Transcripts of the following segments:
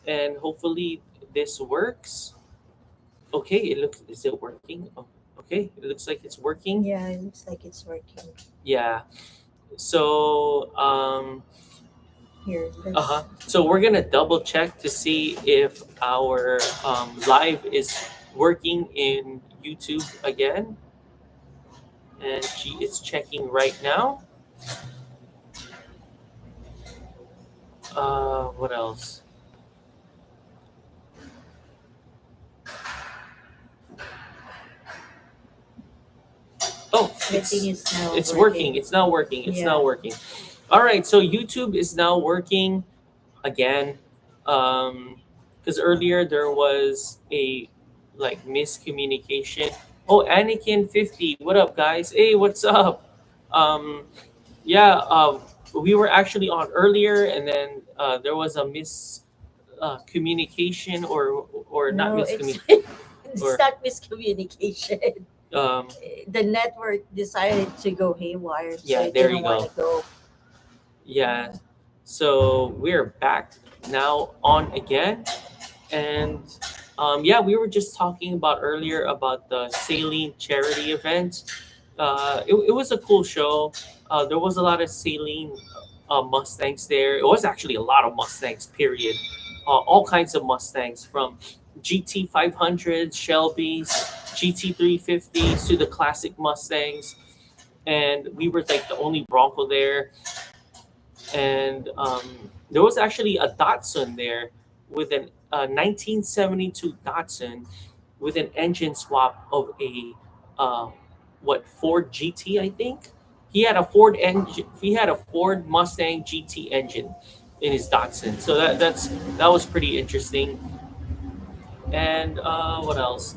and hopefully this works. Okay, it looks, is it working? Oh, okay, it looks like it's working. Yeah, it looks like it's working. Yeah. So Here, uh-huh. let's. So we're gonna double check to see if our live is working in YouTube again, and she is checking right now. What else? Oh, I think it's now it's working. working. It's now working. It's Yeah. now working. All right. So YouTube is now working again. Because earlier there was a like miscommunication. Oh, Anakin 50, what up, guys? Hey, what's up? Um, yeah. We were actually on earlier, and then there was a communication, or not No, it's miscommunication, it's or not miscommunication. um, The network decided to go haywire, so yeah. it There didn't you want to go. go. Yeah. So we're back now on again. And yeah, we were just talking about earlier about the sailing charity event. It was a cool show. There was a lot of sailing Mustangs there. It was actually a lot of Mustangs, period. All kinds of Mustangs, from GT 500s, Shelby's, GT 350s to the classic Mustangs. And we were like the only Bronco there. And there was actually a Datsun there with an 1972 Datsun with an engine swap of a uh, Ford GT, I think. He had a Ford engine. He had a Ford Mustang GT engine in his Datsun, so that was pretty interesting. And what else?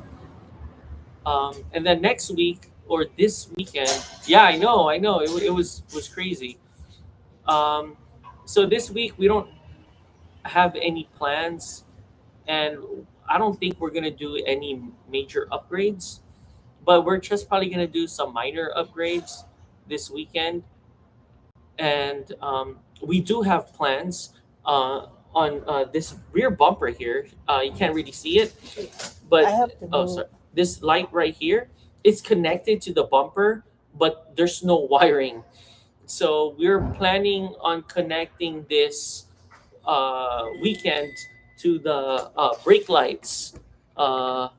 And then next week or this weekend, yeah, I know, it was crazy. Um, so this week we don't have any plans, and I don't think we're gonna do any major upgrades, but we're just probably gonna do some minor upgrades this weekend. And we do have plans on this rear bumper here. You can't really see it, I but have to oh, move. sorry, this light right here is connected to the bumper, but there's no wiring. So we're planning on connecting this weekend to the brake lights, uh,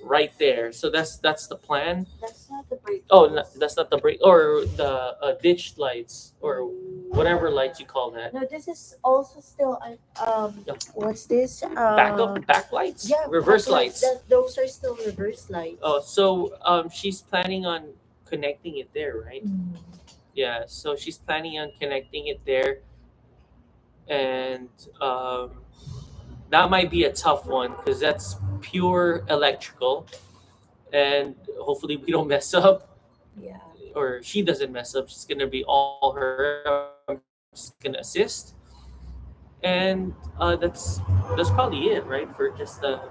right there. So that's the plan. That's not the brake Oh, no, lights. that's not the brake, or the ditch lights, or whatever lights you call that. No, this is also still No, what's this? back lights, Yeah, reverse backlights. lights. Those are still reverse lights. Oh, so she's planning on connecting it there, right? Mm. Yeah. So she's planning on connecting it there, and um, that might be a tough one because that's pure electrical, and hopefully we don't mess up, Yeah. or she doesn't mess up. She's gonna be all her. I'm just gonna assist, and that's probably it, right? For just the,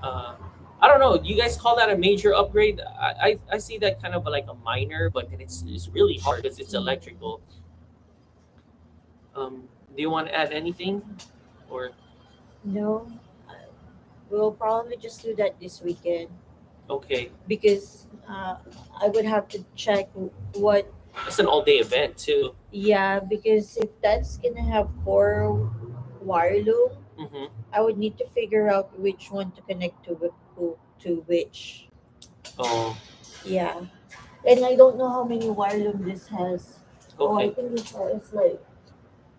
uh, I don't know. Do you guys call that a major upgrade? I see that kind of like a minor, but then it's really hard because it's Mm. electrical. Do you want to add anything, or No, uh, we'll probably just do that this weekend okay? because I would have to check what. It's an all-day event too. Yeah, because if that's gonna have four wire loom, Mm-hmm. I would need to figure out which one to connect to to which. Oh, Yeah, and I don't know how many wire loom this has. Oh, I okay. think this has like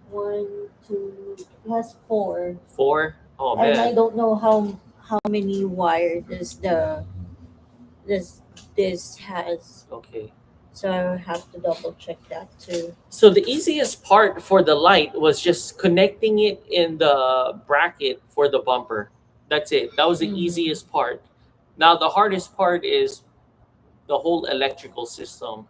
one, two. It has four, Four. Oh and I man. don't know how many wire this this has. Okay. So I have to double check that too. So the easiest part for the light was just connecting it in the bracket for the bumper. That's it. That was the Mm. easiest part. Now the hardest part is the whole electrical system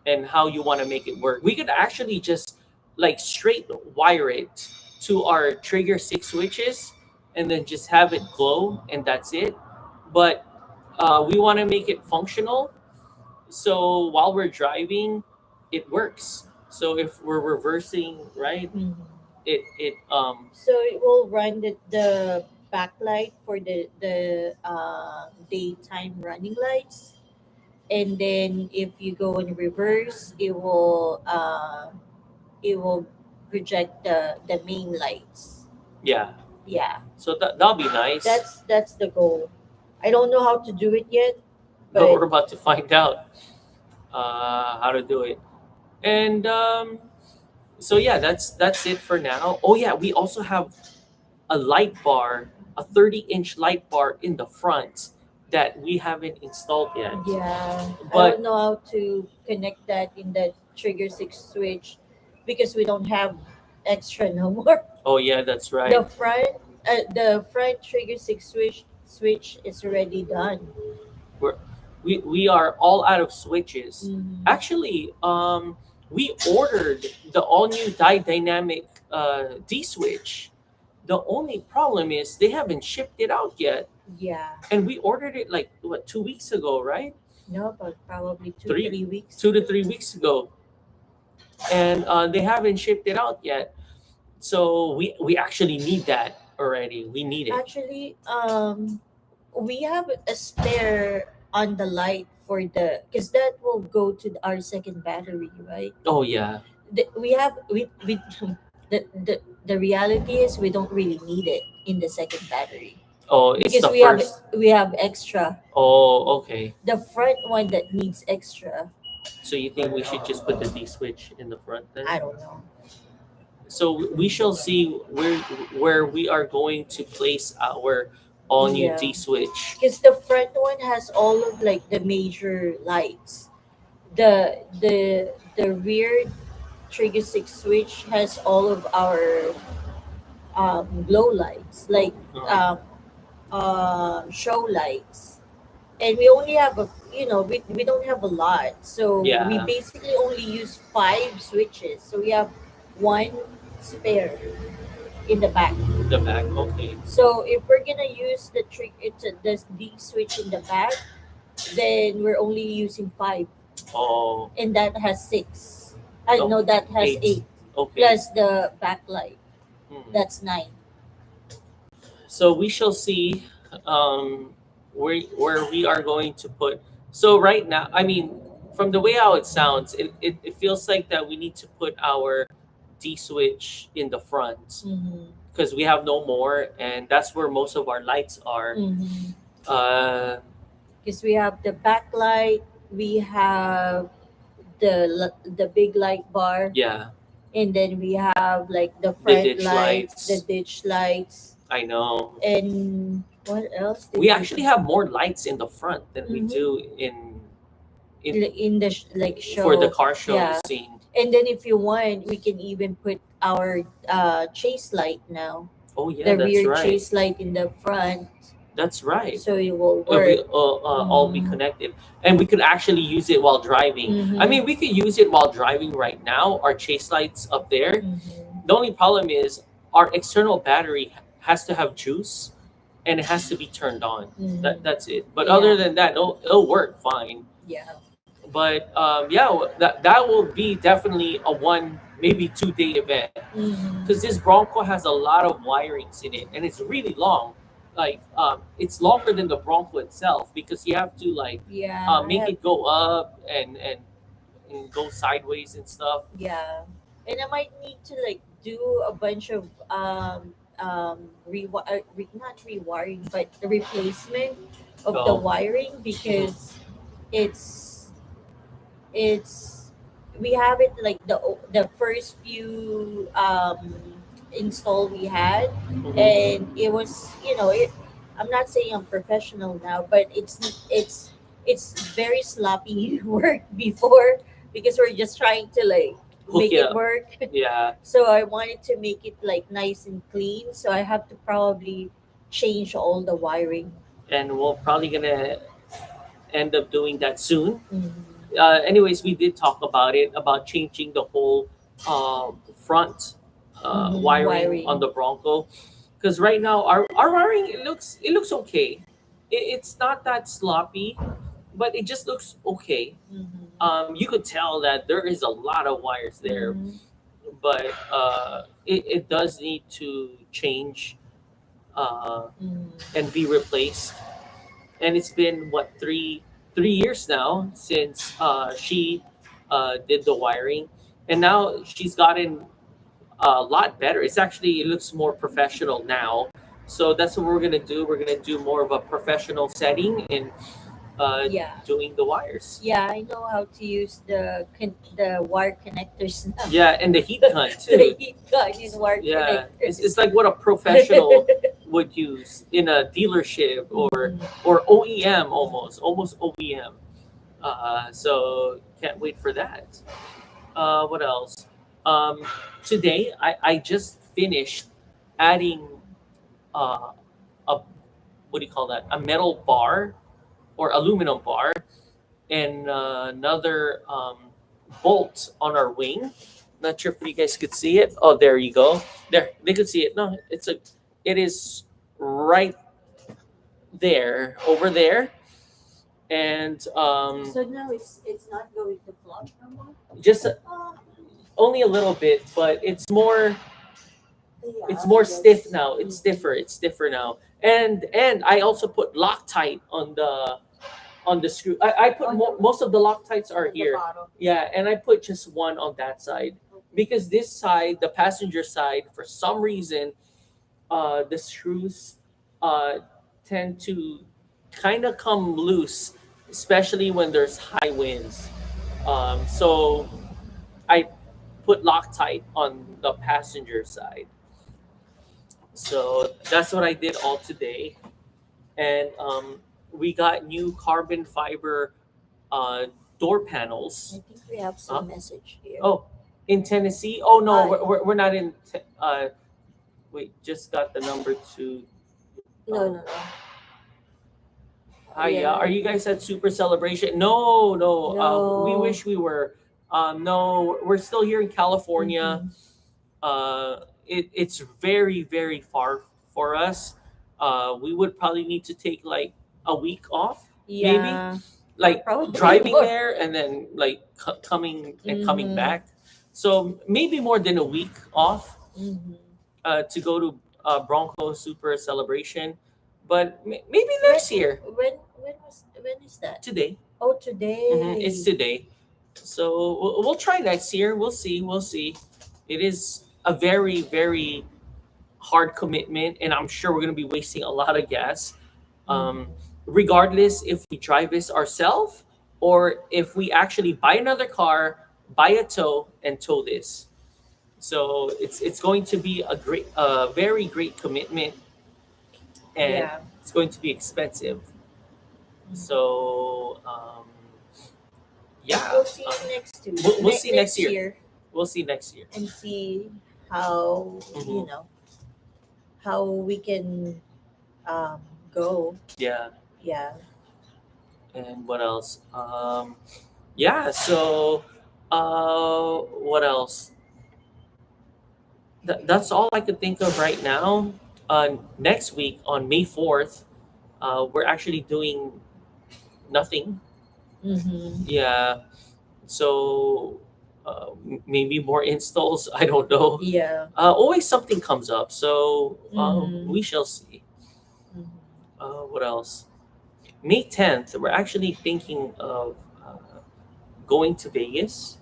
and how you want to make it work. We could actually just like straight wire it to our trigger 6 switches and then just have it glow, and that's it. But we want to make it functional, so while we're driving, it works. So if we're reversing, right, Mhm. So it will run the backlight for the daytime running lights, and then if you go in reverse, it will project the main lights. yeah. Yeah, So that'll be nice. that's the goal. I don't know how to do it yet, But but we're about to find out how to do it. And so yeah, that's it for now. Oh yeah, we also have a light bar, a 30-inch light bar in the front that we haven't installed yet. yeah, I don't But know how to connect that in the trigger six switch because we don't have extra no more. oh yeah, that's right. The front trigger six switch is already done. We're, we are all out of switches. Mm-hmm. Actually, we ordered the all new dynamic D switch. The only problem is they haven't shipped it out yet, Yeah, and we ordered it like what 2 weeks ago, right? no, but probably two, Three, 3 weeks. 2 to 3 weeks ago, and they haven't shipped it out yet. So we actually need that already. We need it. Actually, we have a spare on the light for the because that will go to our second battery, right? Oh yeah. We have we the reality is we don't really need it in the second battery Oh, it's because the we have first. we have extra. Oh, okay. The front one that needs extra, So you think we should just put the D switch in the front then? I don't know. So we shall see where we are going to place our all new Yeah, D switch. because the front one has all of like the major lights. The rear trigger six switch has all of our glow lights, like Uh, show lights, and we only have we don't have a lot, so we yeah, basically only use five switches, so we have one spare in the back. the back. Okay. So if we're gonna use the D switch in the back, then we're only using five, Oh, and that has six. I oh, know that has eight. eight Okay. plus the backlight. Hmm. That's nine. So we shall see where we are going to put. So right now, I mean, from the way how it sounds, it feels like that we need to put our D switch in the front Mm-hmm. because we have no more, and that's where most of our lights are. Mm-hmm. Uh, Because we have the backlight, we have the big light bar, yeah, and then we have like the the front ditch lights, the lights. ditch lights, I know. and what else did We actually have more lights in the front than we Mm-hmm. do in in the like for the show. car show Yeah, scene. and then if you want, we can even put our chase light now, Oh yeah, the that's rear right. chase light in the front, That's right. so it will We work. all be Mm-hmm. connected, and we could actually use it while driving. I Mm-hmm. mean, we could use it while driving right now. Our chase lights up there. Mm-hmm. The only problem is our external battery has to have juice, and it has to be turned on. Mm-hmm. That's it. But other Yeah, than that, it'll work fine. yeah. But yeah, that will be definitely a 1 maybe 2 day event because Mm-hmm. this Bronco has a lot of wirings in it, and it's really long. Like it's longer than the Bronco itself because you have to like Yeah, I make have. it go up and go sideways and stuff. Yeah, and I might need to like do a bunch of not rewiring, but the replacement of the So wiring mhm, because it's it's we have it like the first few install we had, mhm. and it was I'm not saying I'm professional now, but it's very sloppy work before because we're just trying to like Hook make it it up. work. Yeah, So I wanted to make it like nice and clean, so I have to probably change all the wiring. and we're probably gonna end up doing that soon. Mm-hmm. Anyways, we did talk about it about changing the whole front Mm-hmm. wiring on Wiring. the Bronco because right now our wiring it looks okay. It's not that sloppy, but it just looks okay. Mm-hmm. You could tell that there is a lot of wires there, Mm-hmm. but it does need to change uh, Mm. and be replaced. And it's been what, 3 years now since she did the wiring, and now she's gotten a lot better. It looks more professional now. So that's what we're gonna do. We're gonna do more of a professional setting and Yeah. doing the wires. Yeah, I know how to use the wire connectors now. Yeah, and the heat gun The too. heat gun in wire Yeah, connectors. it's like what a professional would use in a dealership Mhm. or OEM, almost OEM. So can't wait for that. What else? Um, Today I just finished adding uh, a, what do you call that? A metal bar or aluminum bar and another bolt on our wing. Not sure if you guys could see it. Oh, there you go. There, they could see it. No, it is right there, over there, and So now it's not going to flop no more. just Oh, only a little bit, but yeah, it's more I stiff guess. now. It's stiffer. It's stiffer now. And I also put Loctite on the screw. I put most of the Loctites are At the here. bottom. Yeah, and I put just one on that side because this side, the passenger side, for some reason, the screws uh, tend to kind of come loose, especially when there's high winds. So I put Loctite on the passenger side. So that's what I did all today. And we got new carbon fiber uh, door panels. I think we have Huh? some message here. Oh, in Tennessee? Oh, no, Hi. we're not in. Wait, just got the number two. No. Hi, yeah. Yeah. Are you guys at Super Celebration? No, no. We No. wish we were. No, we're still here in California. Mhm. It's very, very far for us. We would probably need to take like a week off, maybe, Yeah. like Probably driving more. there and then like coming Mhm. back. So maybe more than a week off Mhm. to go to Bronco Super Celebration, but maybe When next year. when is that? Today. Oh, today. It's today. So we'll try next year. We'll see. We'll see. It is a very, very hard commitment, and I'm sure we're going to be wasting a lot of gas. Mhm. Regardless if we drive this ourselves or if we actually buy another car, buy a tow, and tow this. So it's going to be very great commitment, and Yeah. it's going to be expensive. Mhm. So yeah, We'll see next to we'll see next next year. year We'll see next year. and see how Mhm. how we can um go. Yeah, Yeah. and what else? Yeah. So, what else? That's all I could think of right now. Next week on May 4th, we're actually doing nothing. Mm-hmm. Yeah. So maybe more installs. I don't know. Yeah. Always something comes up. So Mm-hmm. we shall see. Mm-hmm. What else? May 10th, we're actually thinking of going to Vegas.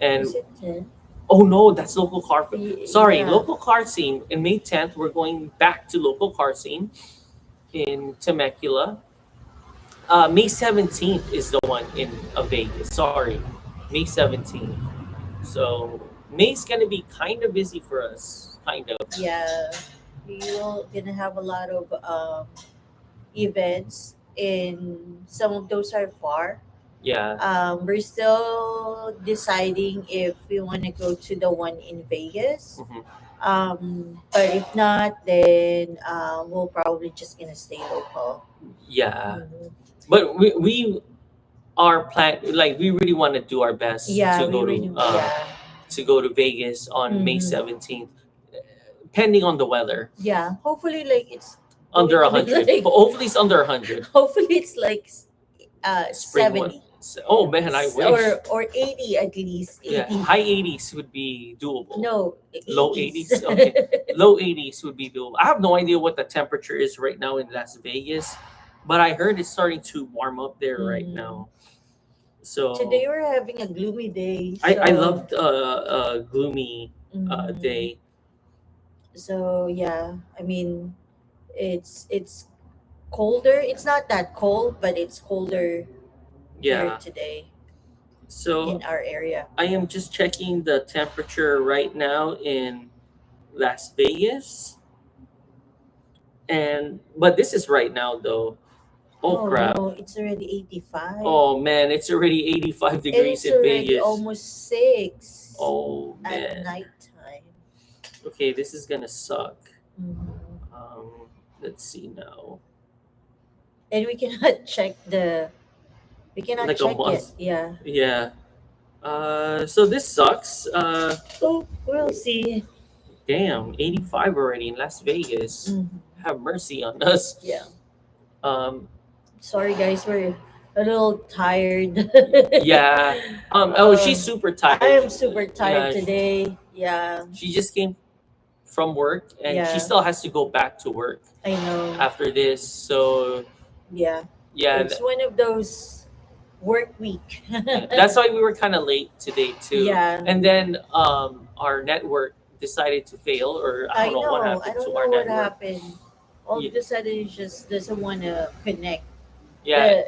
And Is it 10? oh no, that's local car. Sorry, Yeah. local car scene. In May 10th, we're going back to local car scene in Temecula. May 17th is the one in Vegas. Sorry, May 17th. So May's gonna be kind of busy for us. Kind of. Yeah. You're gonna have a lot of events, and some of those are far. Yeah. We're still deciding if we want to go to the one in Vegas. Mhm. But if not, then we'll probably just gonna stay local. Yeah. Mhm. But we are plan like we really want to do our best Yeah, to we go really, yeah. to go to Vegas on May Mhm. 17th, pending on the weather. Yeah, hopefully, like it's Under going to be 100. like, Hopefully it's under 100. hopefully it's like Spring one. 70. So, oh man, I wish. Or 80 at least, Yeah, 80. high 80s would be doable. No, Low 80s. 80s, okay. Low 80s would be doable. I have no idea what the temperature is right now in Las Vegas, but I heard it's starting to warm up there right Mhm. now. So Today we're having a gloomy day, I so loved a gloomy mhm. day. So yeah, I mean it's colder. It's not that cold, but it's colder here Yeah. today So in our area. I am just checking the temperature right now in Las Vegas, and but this is right now though. Oh Oh crap! no, it's already 85. Oh man, it's already 85 And degrees it's in already Vegas. almost 6 Oh at man. nighttime. Okay, this is gonna suck. Mhm. Um, let's see now. And we cannot check the we cannot Like a check it. month. Yeah. Yeah. So this sucks. Oh, we'll see. Damn, 85 already in Las Vegas. Mhm. Have mercy on us. Yeah. Um, Sorry guys, we're a little tired. yeah. Oh, she's super I tired. am super tired Yeah, today. Yeah. she just came from work and she Yeah. still has to go back to work I know. after this. So Yeah. yeah, It's one of those work week. yeah. That's why we were kind of late today too. Yeah. And then our network decided to fail, or I I don't know what know. I happened don't to our know what network. happened. All Yeah, of a sudden, it just doesn't want to connect yeah.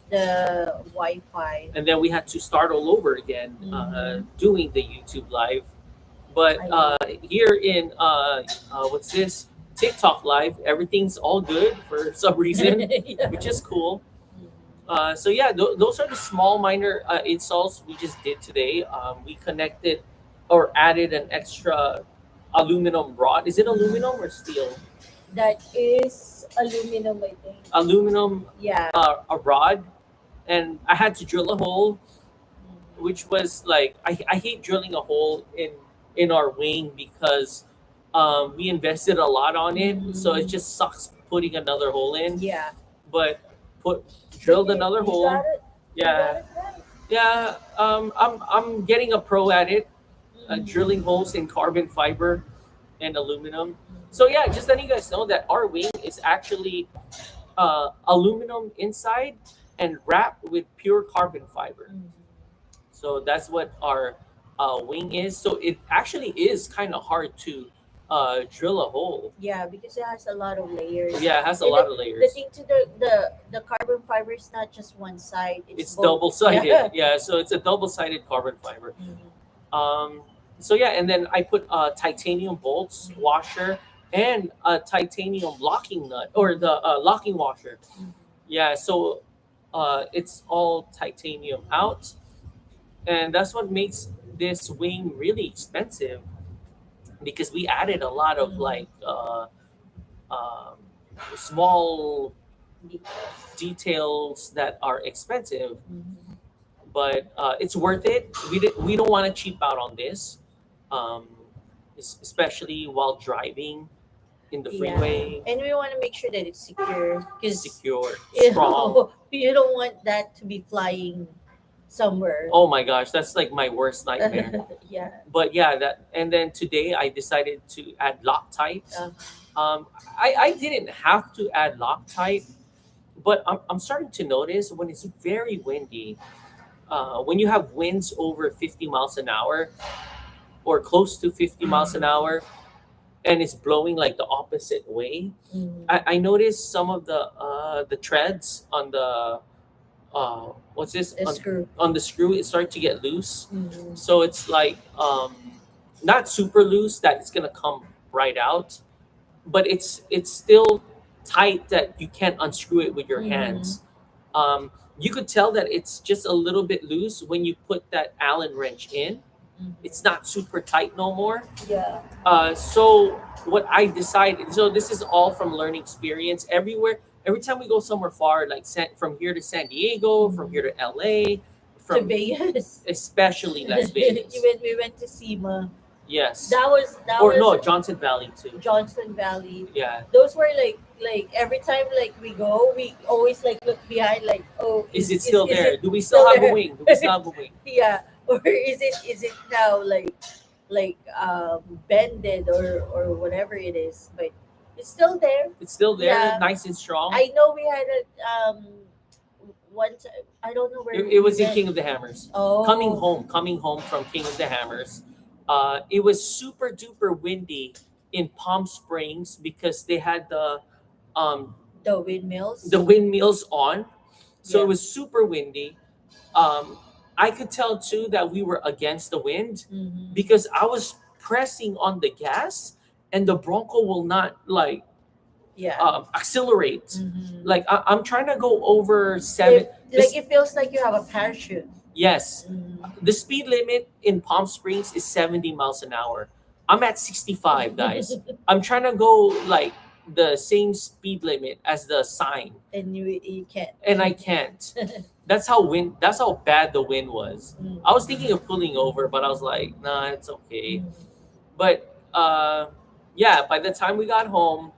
the Wi-Fi. And then we had to start all over again Hmm. doing the YouTube live. But I know. here in what's this, TikTok live, everything's all good for some reason, Yeah. which is cool. Mhm. So yeah, those are the small minor installs we just did today. We connected or added an extra aluminum rod. Is it Mhm. aluminum or steel? That is aluminum, I think. Aluminum, Yeah. a rod, and I had to drill a hole, Mhm. which was like I hate drilling a hole in our wing because we invested a lot on it, so it Mhm. just sucks putting another hole in. Yeah. But put But drilled another you got hole. it. You got Yeah, it right. yeah. I'm getting a pro at it, Mhm. drilling holes in carbon fiber and aluminum. So yeah, just letting you guys know that our wing is actually aluminum inside and wrapped with pure carbon fiber. Mhm. So that's what our wing is. So it actually is kind of hard to drill a hole. Yeah, because it has a lot of layers. Yeah, it has a And lot of the layers. thing to the carbon fiber is not just one side; it's It's both. double Yeah. sided. Yeah, so it's a double sided carbon fiber. Mhm. Um, so yeah, and then I put titanium bolts washer and a titanium locking nut or the locking washer. Mhm. Yeah, so it's all titanium out, and that's what makes this wing really expensive because we added a lot of Mhm. like um, small Details. details that are expensive, Mhm. but it's worth it. We don't want to cheap out on this, um, especially while driving in the Yeah, freeway. and we want to make sure that it's secure because Secure, strong. you don't want that to be flying somewhere. Oh my gosh, that's like my worst nightmare. Yeah. But yeah, that and then today I decided to add Loctite. Uh, I didn't have to add Loctite, but I'm starting to notice when it's very windy, when you have winds over 50 miles an hour or close to 50 miles an hour, and it's blowing like the opposite way, mm, I noticed some of the treads on the what's this a screw. on the screw, it started to get loose. Mm, So it's like not super loose that it's gonna come right out, but it's still tight that you can't unscrew it with your mm, hands. You could tell that it's just a little bit loose when you put that Allen wrench in. mm. It's not super tight no more. Yeah. So what I decided, so this is all from learning experience. Every time we go somewhere far, like from here to San Diego, from here Mm. to LA, To from Vegas. especially Las Vegas. Even we went to SEMA. Yes. That Or was no, Johnson Valley too. Johnson Valley. Yeah. Those were like every time like we go, we always like look behind like, oh, Is it still is there? it Do we still still have a there? wing? Do we still have a wing? Yeah, or is it now like bended or whatever it is, but it's still there. It's still there, Yeah, nice and strong. I know we had a one time. I don't know where It we was in went. King of the Hammers. Oh, Coming home from King of the Hammers. It was super duper windy in Palm Springs because they had um, the windmills. the windmills on, so it Yeah. was super windy. Um, I could tell too that we were against the wind Mm-hmm. because I was pressing on the gas, and the Bronco will not like Yeah. accelerate. Mm-hmm. Like I'm trying to go over seven. If like This it feels like you have a parachute. yes, Mm-hmm. the speed limit in Palm Springs is 70 miles an hour. I'm at 65, guys. I'm trying to go like the same speed limit as the sign, And you can't. and I can't. That's how bad the wind was. I was thinking of pulling over, but I was like, nah, it's okay. Mm-hmm. But yeah, by the time we got home,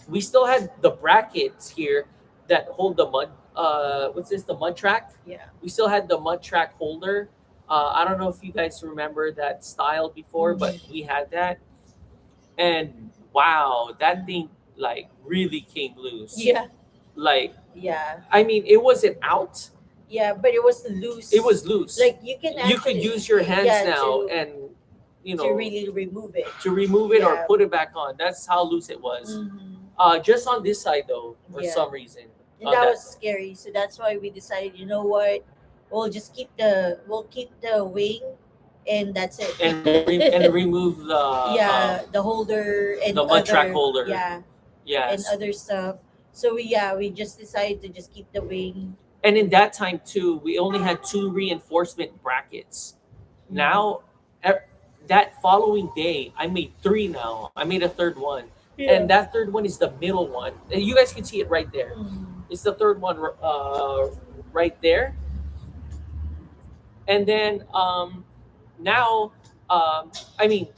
we still had the brackets here that hold the mud. What's this? The mud track. Yeah. We still had the mud track holder. I don't know if you guys remember that style before, but Mhm. we had that. And wow, that thing like really came loose. Yeah. Like, Yeah. I mean, it wasn't out. Yeah, but it was loose. It was loose. Like you can You could actually use your hands yeah now and to really remove it. to remove it or Yeah. put it back on. That's how loose it was. Mm-hmm. Just on this side though, for Yeah. some reason. And On that was scary. So that's why we decided, you know what? We'll keep the wing, and that's it. and remove Yeah, the holder and the mud track other holder. yeah and Yes. other stuff. So we just decided to just keep the wing. And in that time too, we only had two reinforcement brackets. Now, e- that following day, I made three. Now I made a third one, and that third one is the middle one. And you guys can see it right there. Mhm. It's the third one, right there. And then now, I mean,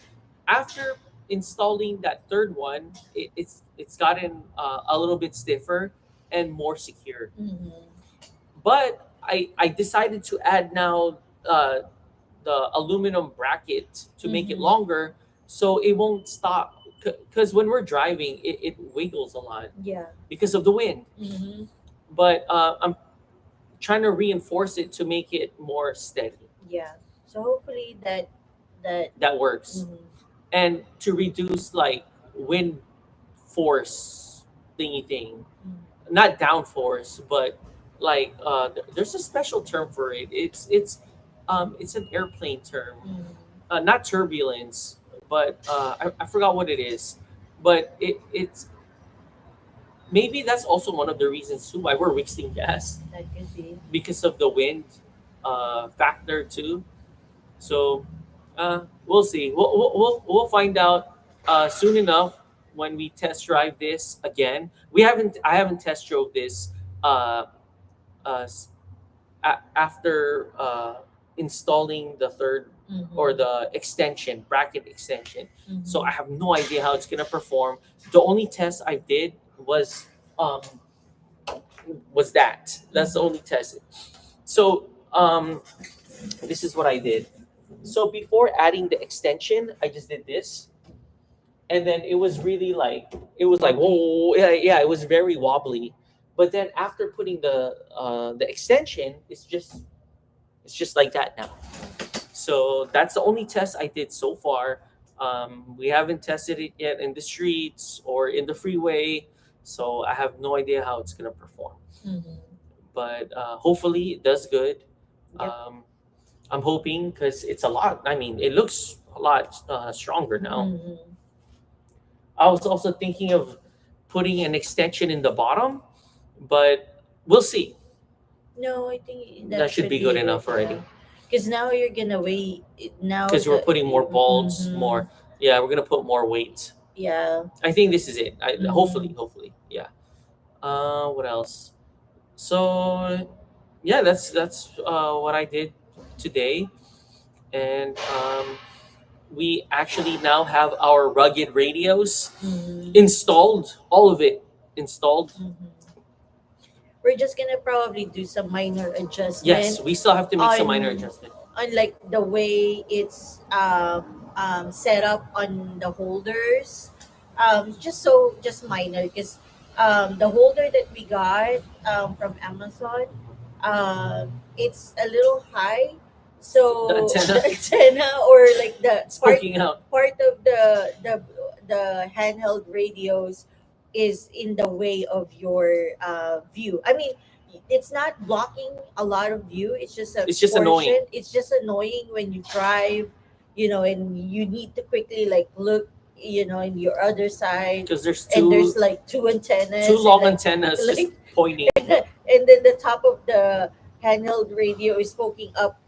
after installing that third one, it's gotten a little bit stiffer and more secure. Mhm. But I decided to add now the aluminum bracket to make it Mhm. longer, so it won't stop. Because when we're driving, it wiggles a lot Yeah. because of the wind. Hmm. But I'm trying to reinforce it to make it more steady. Yeah. So hopefully that That works. mhm. And to reduce like wind force thingy thing, not downforce, but like there's a special term for it. It's an airplane term, Mhm. not turbulence, but I forgot what it is. But it's maybe that's also one of the reasons too why we're wasting gas That could be. because of the wind factor too. So we'll see. We'll find out soon enough when we test drive this again. I haven't test drove this uh, s- after installing the third or Mhm. the extension bracket extension. So Mhm. I have no idea how it's gonna perform. The only test I did um, was that. That's the only test. So this is what I did. So before adding the extension, I just did this, and then it was really like it was like whoa, yeah, yeah, it was very wobbly. But then after putting the extension, it's just like that now. So that's the only test I did so far. We haven't tested it yet in the streets or in the freeway, so I have no idea how it's gonna perform. Mhm. But hopefully it does good. Yep. I'm hoping because it's a lot. I mean, it looks a lot stronger now. Mhm. I was also thinking of putting an extension in the bottom, but we'll see. No, I think That should be good enough already. Because now you're gonna weigh it now. Because we're putting more bolts, Mhm. yeah, we're gonna put more weight. Yeah. I think this is it. Mhm. Hopefully, yeah. What else? So, yeah, that's what I did today, and we actually now have our rugged radios Mhm. installed, all of it installed. Mhm. We're just gonna probably do some minor Yes, adjustment we still have to make some minor on adjustment. like the way it's set up on the holders. Just minor because the holder that we got from Amazon, it's a little high, The so the antenna antenna or like the is poking out. part of the handheld radios is in the way of your view. I mean, it's not blocking a lot of view. It's just a It's just portion. annoying It's just annoying when you drive, and you need to quickly like look, in your other side, because there's and there's two like two two antennas and long like antennas just like pointing. and then the top of the handheld radio is poking up,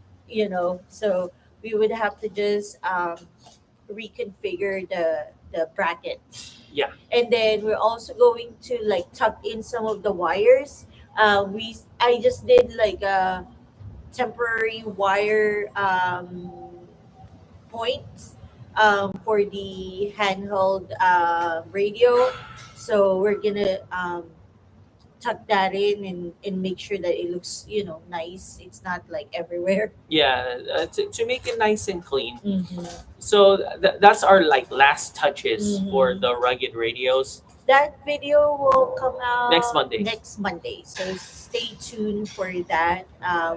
so we would have to just reconfigure the brackets. Yeah, And then we're also going to like tuck in some of the wires. I just did like a temporary wire points for the handheld radio, so we're gonna tuck that in and make sure that it looks nice. It's not like everywhere. yeah, to make it nice and clean. Mm-hmm. So that's our like last touches for Mm-hmm. the rugged radios. That video will come Next out Monday. next Monday, so stay tuned for that.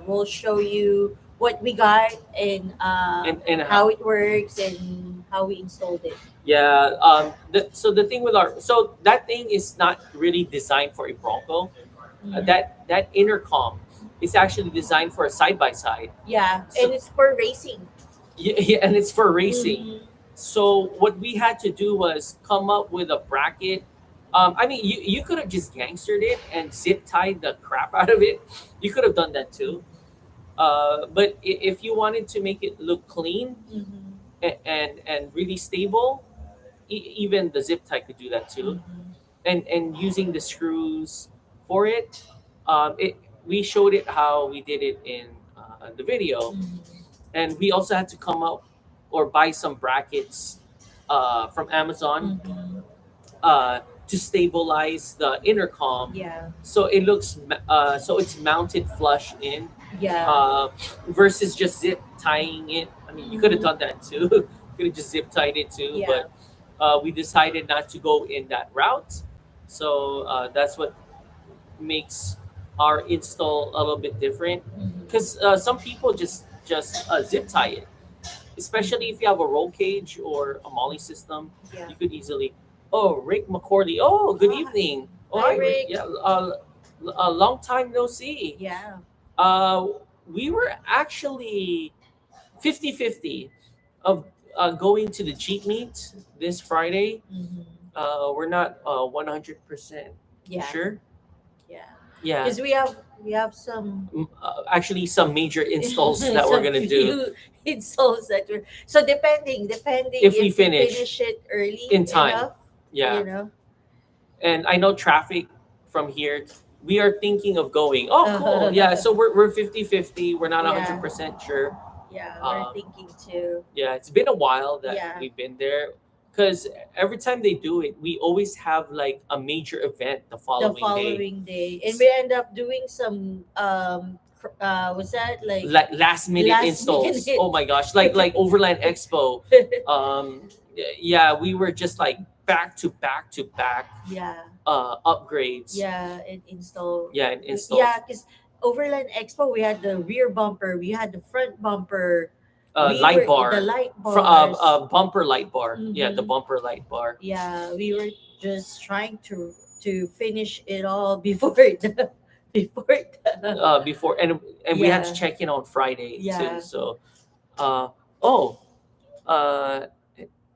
We'll show you what we got and And how it works and how we installed it. yeah, so the thing with our, so that thing is not really designed for a Bronco. Mhm. That intercom is actually designed for a side by side. Yeah, and So it's for racing. yeah, yeah, and it's for racing. Mm-hmm. So what we had to do was come up with a bracket. I mean, you could have just gangstered it and zip tied the crap out of it. You could have done that too. But if you wanted to make it look clean Mm-hmm. and really stable, even the zip tie could do that too. Mm-hmm. And using the screws for it, it we showed it how we did it in the video, Mm-hmm. and we also had to come up or buy some brackets from Amazon Mm-hmm. to stabilize the intercom, Yeah. so so it's mounted flush in, Yeah. uh, versus just zip tying it. I mean, you could have Mm-hmm. done that too. You could have just zip tied it too, Yeah. but we decided not to go in that route. So that's what makes our install a little bit different. Mm-hmm. Because some people just zip tie it, especially if you have a roll cage or a molly system. Yeah. You could easily. Oh, Rick McCordy. Oh, good Hi. evening. Oh, Hi, hi, Rick. Rick. Yeah, a long time no see. Yeah. Uh, we were actually 50-50 of going to the Jeep meet this Friday. Mm-hmm. We're not 100% Yeah. sure. Yeah. Yeah, Because we have some actually some major installs that we're some gonna do few installs that were so depending if if we we finish finish it early in time. enough, Yeah, you know. and I know traffic from here. We are thinking of going. Oh, cool. Yeah, so we're 50-50. We're not Yeah. 100% sure. Yeah, we're Um, thinking too. yeah, it's been a while that Yeah. we've been there because every time they do it, we always have like a major event the The following day. following day, and we end up doing some was that like Like last minute last installs. minute? Oh my gosh, like Overland Expo. Yeah, we were just like back to back to back Yeah. upgrades. Yeah, and install. Yeah, and installs. Yeah, because Overland Expo, we had the rear bumper, we had the front bumper, we Light were bar. the light From bars. bumper light bar. Yeah, the Mhm. bumper light bar. Yeah, we were just trying to finish it all before the before the Before and we had to Yeah. check in on Friday Yeah. too. So uh oh uh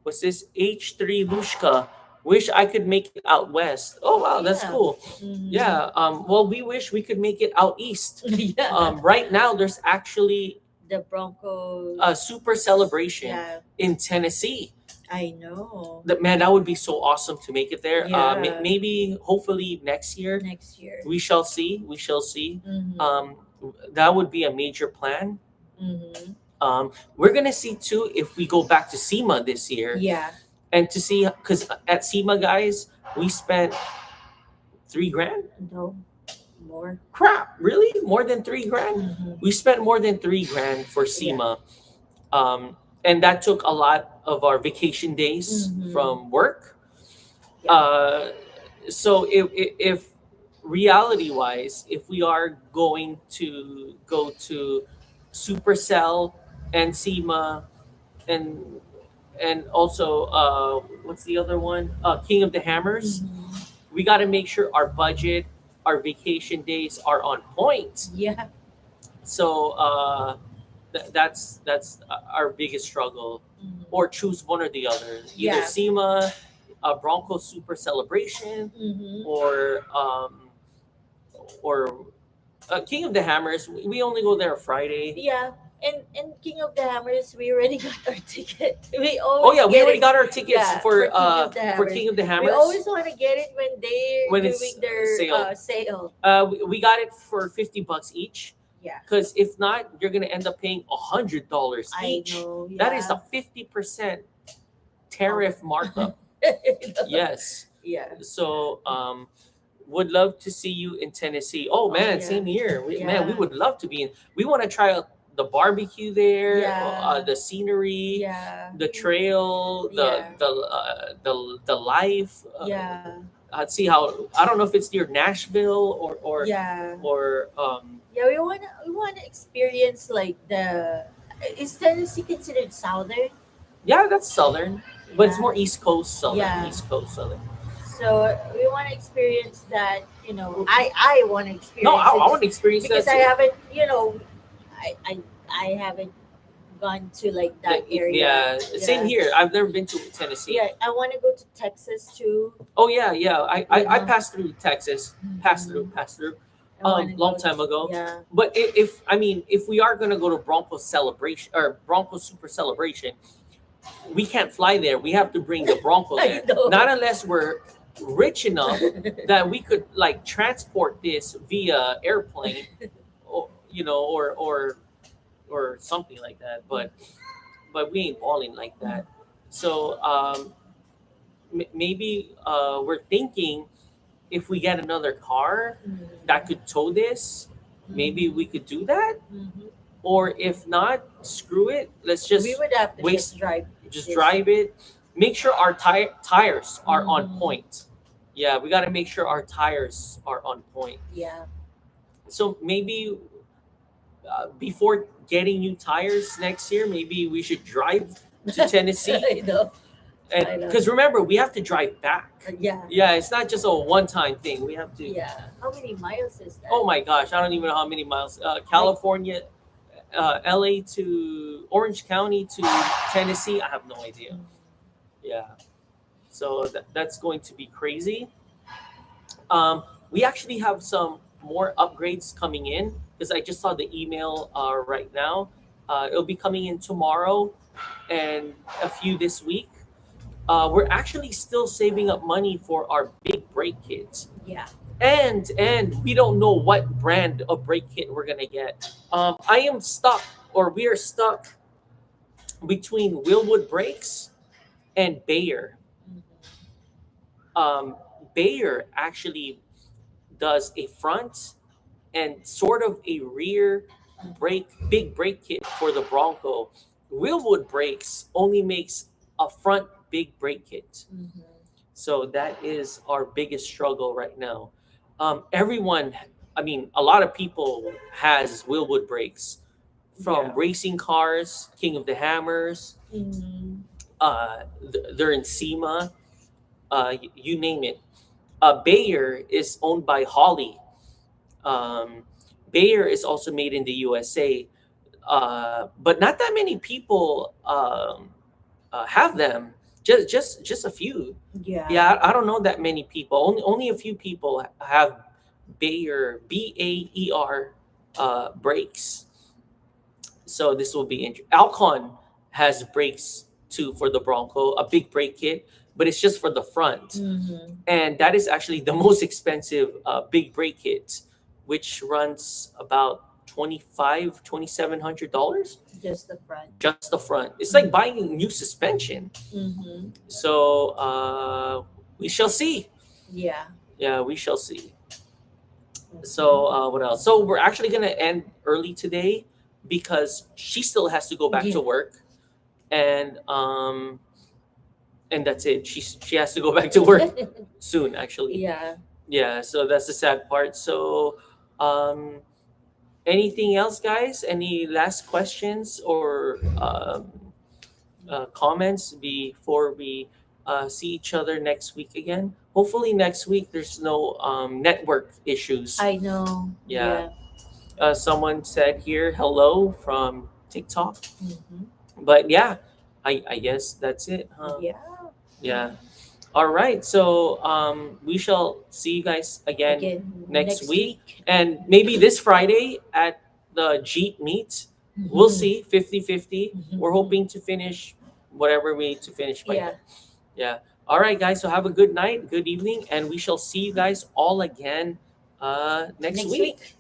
what's this H3 Lushka? Wish I could make it out west. Oh wow, that's Yeah. cool. Mhm. Yeah. Well, we wish we could make it out east. Yeah. Right now, there's actually The Broncos. a super celebration Yeah, in Tennessee. I know. That man, that would be so awesome to make it there. Yeah. Maybe, hopefully next year. Next year. We shall see. We shall see. Mm-hmm. That would be a major plan. Mm-hmm. We're gonna see too if we go back to SEMA this year, Yeah. and to see, because at SEMA, guys, we spent 3 grand. No. More. Crap, really? More than 3 grand? Mm-hmm. We spent more than 3 grand for Yeah. SEMA, and that took a lot of our vacation days Mm-hmm. from work. Yeah. So if reality wise, if we are going to go to Supercell and SEMA, and also what's the other one? King of the Hammers. Mm-hmm. We got to make sure our budget, our vacation days are on point. Yeah. So that's our biggest struggle. Mm-hmm. Or choose one or the other, either Yeah. SEMA, Bronco Super Celebration, Mm-hmm. or King of the Hammers. We only go there Friday. Yeah. And King of the Hammers, we already got our ticket. We Oh always yeah, we get already it. got our tickets Yeah, for for King of the King of the We Hammers. always want to get it when they're When it's doing their sale. sale. We got it for $50 each. Yeah. Because if not, you're gonna end up paying $100 I each. know. Yeah. That is a 50% tariff markup. Yes. Yeah. So would love to see you in Tennessee. Oh man, yeah. same here. Man, we Yeah. would love to be in. We want to try out the barbecue there, Yeah. the scenery, Yeah. the trail, Yeah. the life. Yeah. I'd see how. I don't know if it's near Nashville or Yeah. or Yeah, we wanna experience like the is Tennessee considered southern? yeah, that's southern, but it's Yeah. more East Coast southern. Yeah. East Coast southern. So we wanna experience that, I wanna experience No, I it want to experience because that I too. haven't, I haven't gone to like that area. Yeah, same here. I've never been to Tennessee. Yeah, I wanna go to Texas too. Oh yeah. I Yeah. passed through Texas. Passed through. I wanna Long go time ago. Yeah. But if we are gonna go to Bronco Celebration or Bronco Super Celebration, we can't fly there. We have to bring the Bronco I there. know. Not unless we're rich enough that we could like transport this via airplane, or or something like that. But we ain't balling like that. So maybe we're thinking if we get another car that could tow this, maybe we could do that. Mhm. Or if not, screw it. Let's just We would have to waste- just just drive it. Make sure our tires are on Mhm. point. Yeah, we got to make sure our tires are on point. Yeah. So maybe before getting new tires next year, maybe we should drive to Tennessee. I know. I And know. because remember, we have to drive back. Yeah. Yeah, it's not just a one-time thing. We have to. Yeah. How many miles is that? Oh my gosh, I don't even know how many miles. California, LA to Orange County to Tennessee. I have no idea. Yeah, so that's going to be crazy. We actually have some more upgrades coming in because I just saw the email right now. It'll be coming in tomorrow and a few this week. We're actually still saving up money for our big brake kits. Yeah. And we don't know what brand of brake kit we're gonna get. I am stuck, or we are stuck between Willwood Brakes and Bayer. Bayer actually does a front and sort of a rear big brake kit for the Bronco. Willwood Brakes only makes a front big brake kit. Mhm. So that is our biggest struggle right now. Everyone, I mean, a lot of people has Willwood brakes, from Yeah. racing cars, King of the Hammers. Mhm. They're in SEMA. You name it. Bayer is owned by Holly. Bayer is also made in the USA, but not that many people have them. Just a few. Yeah. Yeah, I don't know that many people. Only a few people have Bayer BAER brakes. So this will be interesting. Alcon has brakes too for the Bronco, a big brake kit, but it's just for the front, Mhm. and that is actually the most expensive big brake kit, which runs about $2,700 Just the front. just the front. It's like buying a new suspension. Mm-hmm. So we shall see. Yeah. Yeah, we shall see. Mhm. So what else? So we're actually gonna end early today because she still has to go back Yeah. to work, and that's it. She has to go back to work soon, actually. Yeah. Yeah. So that's the sad part. So, um, anything else, guys? Any last questions or comments before we see each other next week again? Hopefully next week there's no network issues. I know. Yeah. Yeah. Someone said here hello from TikTok. Mm-hmm. But yeah, I guess that's it, huh? Yeah. Yeah. All right. So we shall see you guys again Again next next week, week. and maybe this Friday at the Jeep meet. We'll Mm-hmm. see 50-50. We're hoping to finish whatever we need to finish by Yeah. then. Yeah. All right, guys. So have a good night, good evening, and we shall see you guys all again next Next week. week.